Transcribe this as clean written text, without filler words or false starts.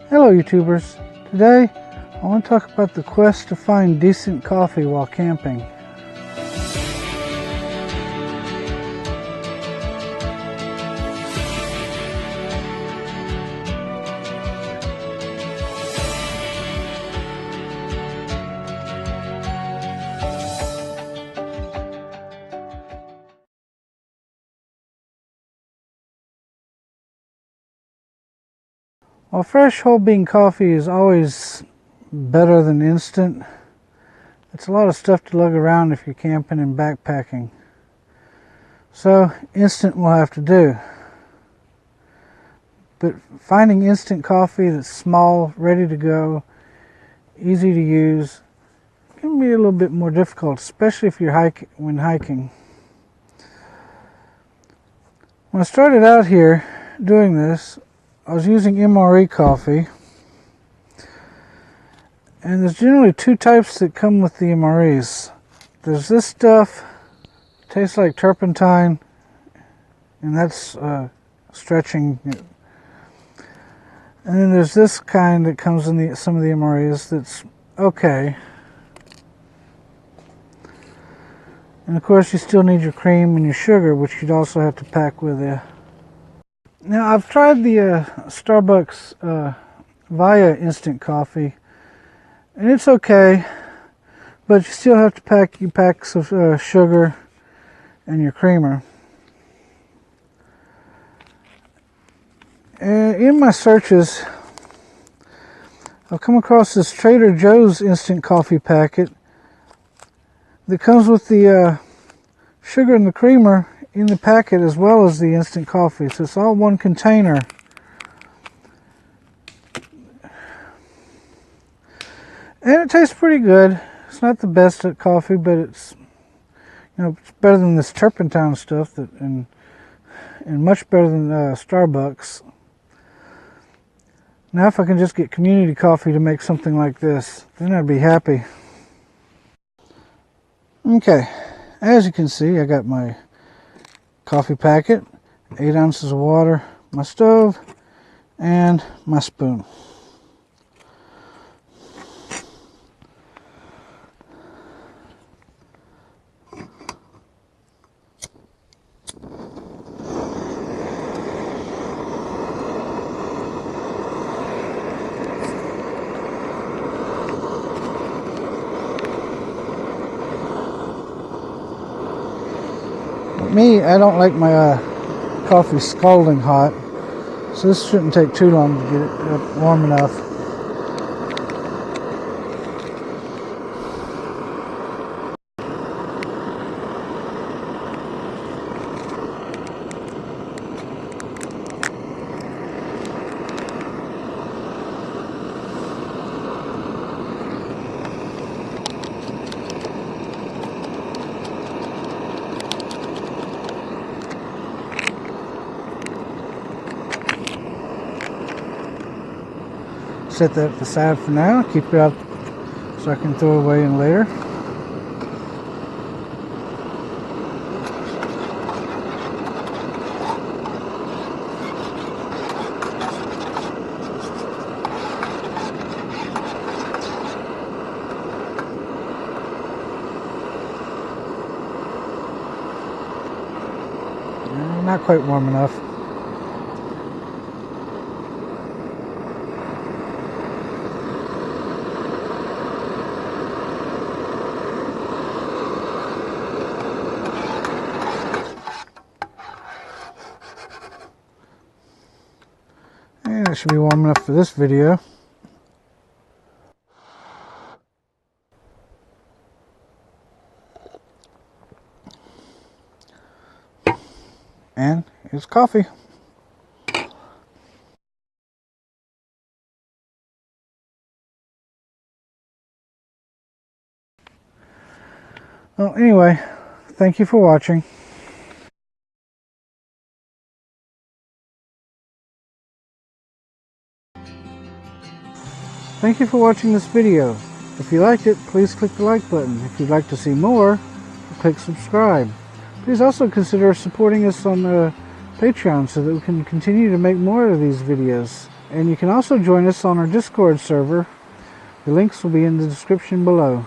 Hello YouTubers, today I want to talk about the quest to find decent coffee while camping. While fresh whole bean coffee is always better than instant, it's a lot of stuff to lug around if you're camping and backpacking. So instant will have to do. But finding instant coffee that's small, ready to go, easy to use, can be a little bit more difficult, especially if you're when hiking. When I started out here doing this, I was using MRE coffee, and there's generally two types that come with the MREs. There's this stuff, tastes like turpentine, and that's stretching. And then there's this kind that comes in some of the MREs that's okay. And of course you still need your cream and your sugar, which you'd also have to pack with you. Now I've tried the Starbucks Via instant coffee, and it's okay, but you still have to pack your packs of sugar and your creamer. And in my searches, I've come across this Trader Joe's instant coffee packet that comes with the sugar and the creamer in the packet as well as the instant coffee, so it's all one container. And it tastes pretty good. It's not the best at coffee, but it's it's better than this turpentine stuff and much better than Starbucks. Now if I can just get community coffee to make something like this, then I'd be happy. Okay, as you can see, I got my coffee packet, 8 ounces of water, my stove, and my spoon. Me, I don't like my coffee scalding hot, so this shouldn't take too long to get it warm enough. Set that aside for now, keep it up so I can throw it away in later. Not quite warm enough. And it should be warm enough for this video. And it's coffee. Well, anyway, thank you for watching. Thank you for watching this video. If you liked it, please click the like button. If you'd like to see more, click subscribe. Please also consider supporting us on Patreon so that we can continue to make more of these videos. And you can also join us on our Discord server. The links will be in the description below.